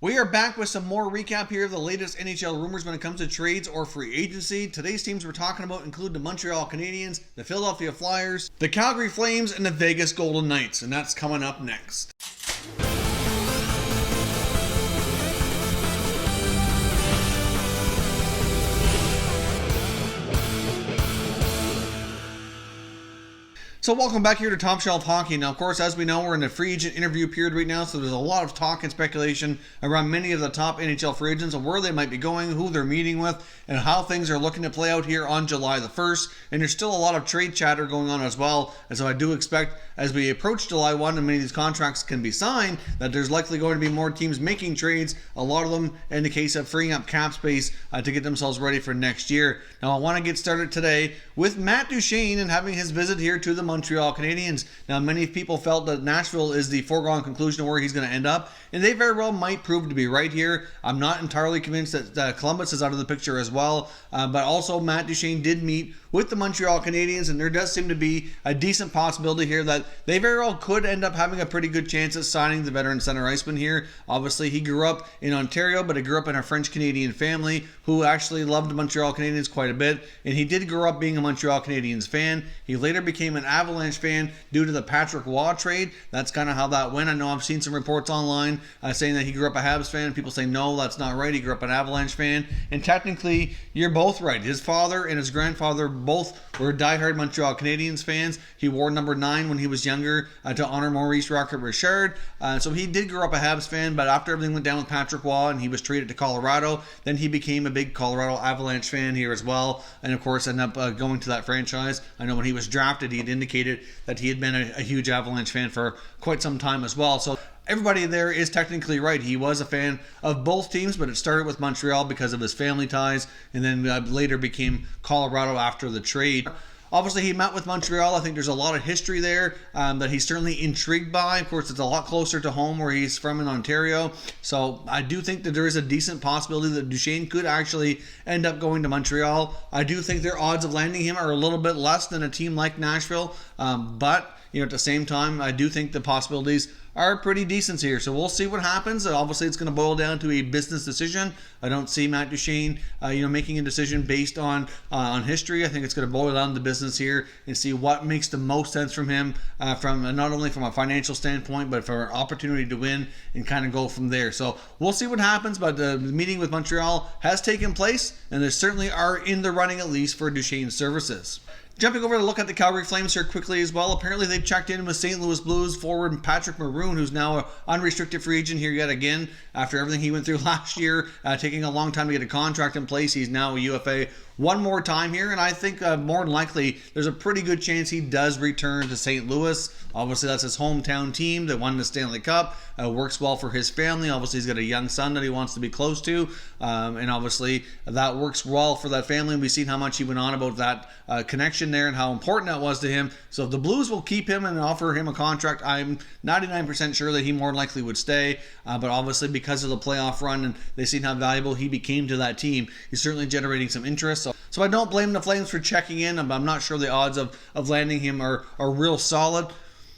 We are back with some more recap here of the latest NHL rumors when it comes to trades or free agency. Today's teams we're talking about include the Montreal Canadiens, the Philadelphia Flyers, the Calgary Flames, and the Vegas Golden Knights, and that's coming up next. So welcome back here to Top Shelf Hockey. Now, of course, as we know, we're in the free agent interview period right now, so there's a lot of talk and speculation around many of the top NHL free agents and where they might be going, who they're meeting with, and how things are looking to play out here on July the 1st. And there's still a lot of trade chatter going on as well, and so I do expect as we approach July 1 and many of these contracts can be signed, that there's likely going to be more teams making trades, a lot of them in the case of freeing up cap space to get themselves ready for next year. Now, I want to get started today with Matt Duchene and having his visit here to the Montreal Canadiens. Now, many people felt that Nashville is the foregone conclusion of where he's going to end up, and they very well might prove to be right here. I'm not entirely convinced that Columbus is out of the picture as well, but also Matt Duchene did meet with the Montreal Canadiens, and there does seem to be a decent possibility here that they very well could end up having a pretty good chance at signing the veteran center iceman here. Obviously, he grew up in Ontario, but he grew up in a French-Canadian family who actually loved the Montreal Canadiens quite a bit, and he did grow up being a Montreal Canadiens fan. He later became an Avalanche fan due to the Patrick Waugh trade. That's kind of how that went. I know I've seen some reports online saying that he grew up a Habs fan. People say, no, that's not right. He grew up an Avalanche fan, and technically, you're both right. His father and his grandfather both were diehard Montreal Canadiens fans. He wore number 9 when he was younger to honor Maurice Rocket Richard. So he did grow up a Habs fan, but after everything went down with Patrick Waugh and he was traded to Colorado, then he became a big Colorado Avalanche fan here as well. And of course, ended up going to that franchise. I know when he was drafted, he had indicated that he had been a huge Avalanche fan for quite some time as well. So everybody there is technically right. He was a fan of both teams, but it started with Montreal because of his family ties, and then later became Colorado after the trade. Obviously, he met with Montreal. I think there's a lot of history there that he's certainly intrigued by. Of course, it's a lot closer to home where he's from in Ontario. So I do think that there is a decent possibility that Duchene could actually end up going to Montreal. I do think their odds of landing him are a little bit less than a team like Nashville. But at the same time, I do think the possibilities are pretty decent here. So we'll see what happens. Obviously, it's going to boil down to a business decision. I don't see Matt Duchene, making a decision based on history. I think it's going to boil down to business here and see what makes the most sense from him, from not only from a financial standpoint, but for an opportunity to win and kind of go from there. So we'll see what happens. But the meeting with Montreal has taken place, and they certainly are in the running at least for Duchene's services. Jumping over to look at the Calgary Flames here quickly as well. Apparently they've checked in with St. Louis Blues forward Patrick Maroon, who's now an unrestricted free agent here yet again after everything he went through last year, taking a long time to get a contract in place. He's now a UFA one more time here, and I think more than likely there's a pretty good chance he does return to St. Louis. Obviously, that's his hometown team that won the Stanley Cup. Works well for his family. Obviously, he's got a young son that he wants to be close to, and obviously that works well for that family. We've seen how much he went on about that connection there and how important that was to him. So if the Blues will keep him and offer him a contract, I'm 99% sure that he more than likely would stay. But obviously, because of the playoff run and they've seen how valuable he became to that team, he's certainly generating some interest. So I don't blame the Flames for checking in. I'm not sure the odds of landing him are real solid.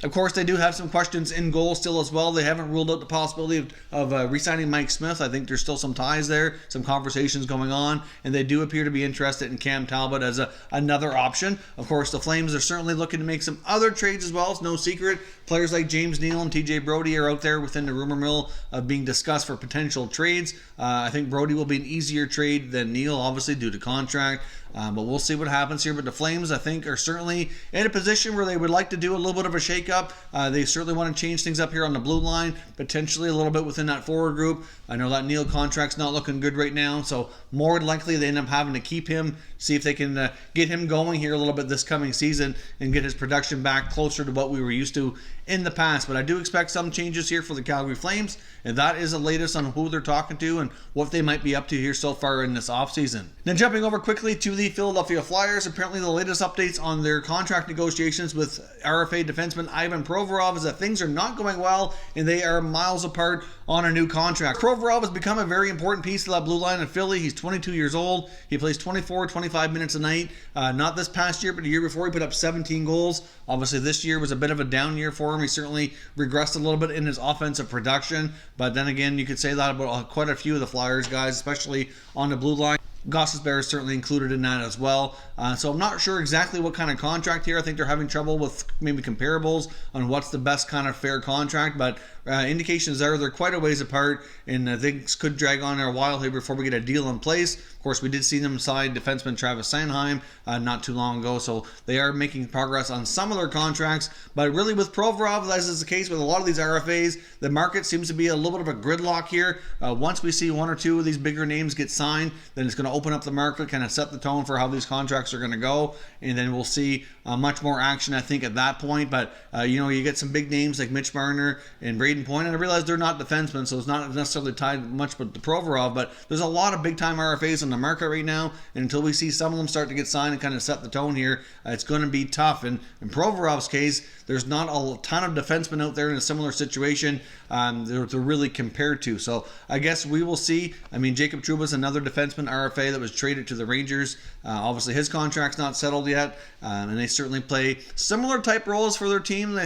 Of course, they do have some questions in goal still as well. They haven't ruled out the possibility of re-signing Mike Smith. I think there's still some ties there, some conversations going on, and they do appear to be interested in Cam Talbot as another option. Of course, the Flames are certainly looking to make some other trades as well. It's no secret. Players like James Neal and TJ Brodie are out there within the rumor mill of being discussed for potential trades. I think Brodie will be an easier trade than Neal, obviously, due to contract. But we'll see what happens here. But the Flames, I think, are certainly in a position where they would like to do a little bit of a shake-up. They certainly want to change things up here on the blue line, potentially a little bit within that forward group. I know that Neal contract's not looking good right now, so more than likely they end up having to keep him, see if they can get him going here a little bit this coming season and get his production back closer to what we were used to in the past. But I do expect some changes here for the Calgary Flames, and that is the latest on who they're talking to and what they might be up to here so far in this offseason. Then jumping over quickly to the Philadelphia Flyers, apparently the latest updates on their contract negotiations with RFA defenseman Ivan Provorov is that things are not going well, and they are miles apart on a new contract. Provorov has become a very important piece of that blue line in Philly. He's 22 years old. He plays 24, 25 minutes a night. Not this past year, but the year before he put up 17 goals. Obviously, this year was a bit of a down year for him. He certainly regressed a little bit in his offensive production, but then again, you could say that about quite a few of the Flyers guys, especially on the blue line. Gostisbehere is certainly included in that as well. So I'm not sure exactly what kind of contract here. I think they're having trouble with maybe comparables on what's the best kind of fair contract, but indications are they're quite a ways apart, and things could drag on a while here before we get a deal in place. Of course, we did see them sign defenseman Travis Sanheim not too long ago, so they are making progress on some of their contracts. But really with Provorov, as is the case with a lot of these RFAs, the market seems to be a little bit of a gridlock here. Once we see one or two of these bigger names get signed, then it's going to open up the market, kind of set the tone for how these contracts are going to go, and then we'll see much more action, I think, at that point. But you get some big names like Mitch Marner and Braden Point, and I realize they're not defensemen, so it's not necessarily tied much with the Provorov, but there's a lot of big-time RFAs on the market right now, and until we see some of them start to get signed and kind of set the tone here, it's going to be tough. And in Provorov's case, there's not a ton of defensemen out there in a similar situation to really compare to. So I guess we will see. I mean, Jacob Trouba's another defenseman RFA that was traded to the Rangers. Obviously, his contract's not settled yet, and they certainly play similar type roles for their team.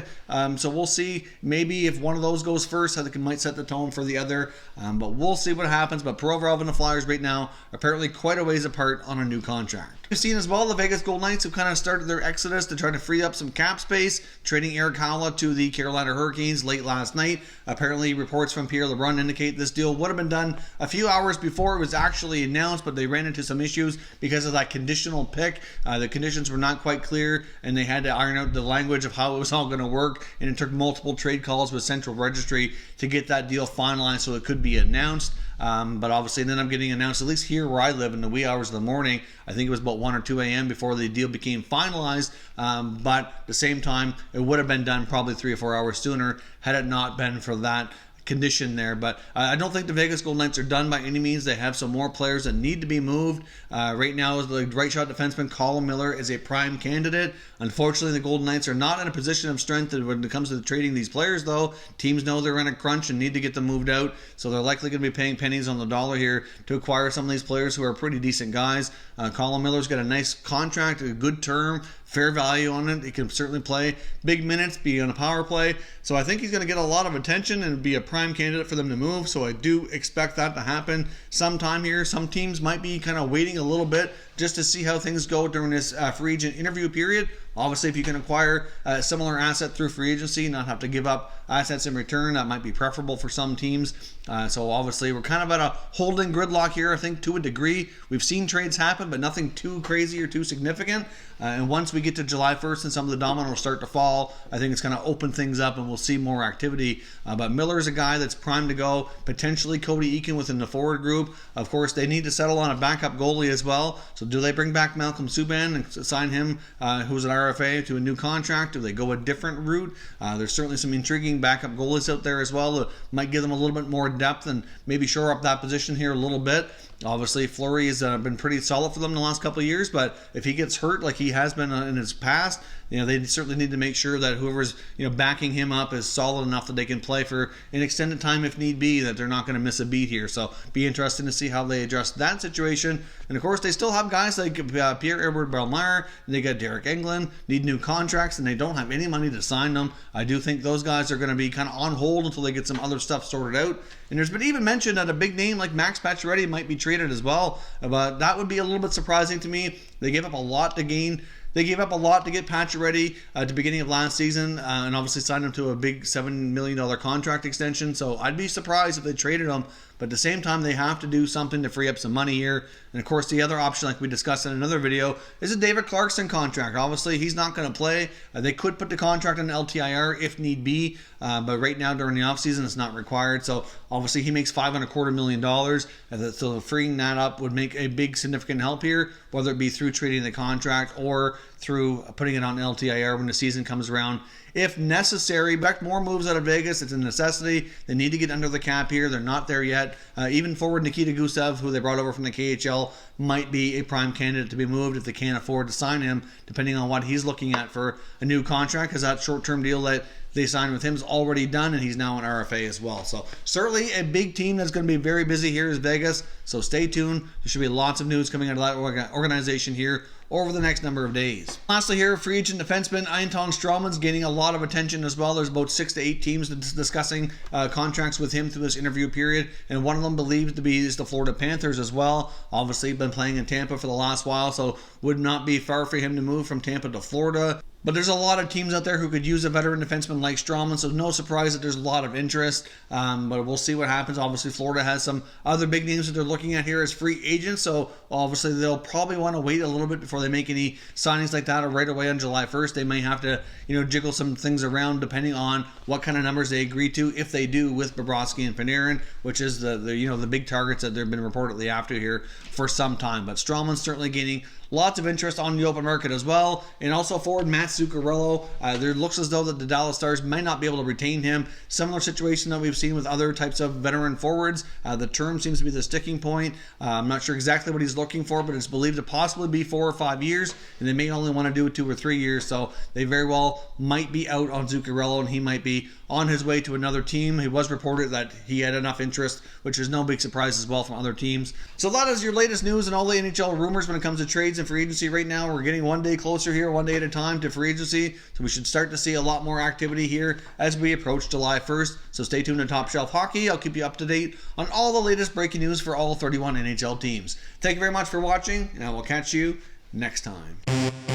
So we'll see maybe if one of those goes first, how they might set the tone for the other. But we'll see what happens. But Provorov and the Flyers right now are apparently quite a ways apart on a new contract. We've seen as well the Vegas Golden Knights have kind of started their exodus to try to free up some cap space, trading Erik Haula to the Carolina Hurricanes late last night. Apparently, reports from Pierre LeBrun indicate this deal would have been done a few hours before it was actually announced, but they ran into some issues because of that conditional pick. The conditions were not quite clear, and they had to iron out the language of how it was all going to work, and it took multiple trade calls with Central Registry to get that deal finalized so it could be announced. But obviously it ended up getting announced, at least here where I live, in the wee hours of the morning. I think it was about 1 or 2 a.m. before the deal became finalized. But at the same time, it would have been done probably 3 or 4 hours sooner had it not been for that condition there. But I don't think the Vegas Golden Knights are done by any means. They have some more players that need to be moved. Right now, the right shot defenseman Colin Miller is a prime candidate. Unfortunately, the Golden Knights are not in a position of strength when it comes to trading these players, though. Teams know they're in a crunch and need to get them moved out, so they're likely going to be paying pennies on the dollar here to acquire some of these players who are pretty decent guys. Colin Miller's got a nice contract, a good term, fair value on it. He can certainly play big minutes, be on a power play. So I think he's going to get a lot of attention and be a prime candidate for them to move. So I do expect that to happen sometime here. Some teams might be kind of waiting a little bit just to see how things go during this free agent interview period. Obviously, if you can acquire a similar asset through free agency, not have to give up assets in return, that might be preferable for some teams. So obviously, we're kind of at a holding gridlock here, I think, to a degree. We've seen trades happen, but nothing too crazy or too significant. And once we get to July 1st and some of the dominoes start to fall, I think it's going to open things up and we'll see more activity. But Miller's a guy that's primed to go. Potentially Cody Eakin within the forward group. Of course, they need to settle on a backup goalie as well. So do they bring back Malcolm Subban and sign him, who's an RFA, to a new contract? Do they go a different route? There's certainly some intriguing backup goalies out there as well that might give them a little bit more depth and maybe shore up that position here a little bit. Obviously, Fleury has been pretty solid for them in the last couple of years, but if he gets hurt like he has been in his past, they certainly need to make sure that whoever's backing him up is solid enough that they can play for an extended time if need be, that they're not going to miss a beat here. So be interesting to see how they adjust that situation. And of course, they still have guys like Pierre-Edouard Bellemare, and they got Derek Englund, need new contracts, and they don't have any money to sign them. I do think those guys are going to be kind of on hold until they get some other stuff sorted out. And there's been even mentioned that a big name like Max Pacioretty might be traded as well, but that would be a little bit surprising to me. They gave up a lot to gain. They gave up a lot to get Pacioretty at the beginning of last season, and obviously signed him to a big $7 million contract extension. So I'd be surprised if they traded him. But at the same time, they have to do something to free up some money here. And of course, the other option, like we discussed in another video, is a David Clarkson contract. Obviously, he's not going to play. They could put the contract on LTIR if need be, but right now during the offseason, it's not required. So obviously, he makes $5.25 million. So freeing that up would make a big significant help here, whether it be through trading the contract or through putting it on LTIR when the season comes around. If necessary, expect more moves out of Vegas. It's a necessity. They need to get under the cap here. They're not there yet. Even forward Nikita Gusev, who they brought over from the KHL, might be a prime candidate to be moved if they can't afford to sign him, depending on what he's looking at for a new contract, because that short-term deal that they signed with him is already done, and he's now an RFA as well. So certainly a big team that's going to be very busy here is Vegas. So stay tuned. There should be lots of news coming out of that organization here over the next number of days. Lastly here, free agent defenseman Anton Strawman's gaining a lot of attention as well. There's about 6 to 8 teams discussing contracts with him through this interview period, and one of them believed to be is the Florida Panthers as well. Obviously been playing in Tampa for the last while, so would not be far for him to move from Tampa to Florida. But there's a lot of teams out there who could use a veteran defenseman like Strawman, so no surprise that there's a lot of interest. But we'll see what happens. Obviously, Florida has some other big names that they're looking at here as free agents, so obviously they'll probably want to wait a little bit before they make any signings like that, or right away on July 1st. They may have to, jiggle some things around depending on what kind of numbers they agree to, if they do, with Bobrovsky and Panarin, which is the big targets that they've been reportedly after here for some time. But Strawman's certainly gaining lots of interest on the open market as well. And also forward Mats Zuccarello. There looks as though that the Dallas Stars might not be able to retain him. Similar situation that we've seen with other types of veteran forwards. The term seems to be the sticking point. I'm not sure exactly what he's looking for, but it's believed to possibly be 4 or 5 years, and they may only want to do it 2 or 3 years, so they very well might be out on Zuccarello, and he might be on his way to another team. It was reported that he had enough interest, which is no big surprise as well from other teams. So that is your latest news and all the NHL rumors when it comes to trades and free agency right now. We're getting one day closer here, one day at a time, to free agency, so we should start to see a lot more activity here as we approach July 1st. So stay tuned to Top Shelf Hockey. I'll keep you up to date on all the latest breaking news for all 31 NHL teams. Thank you very much for watching, and I will catch you next time.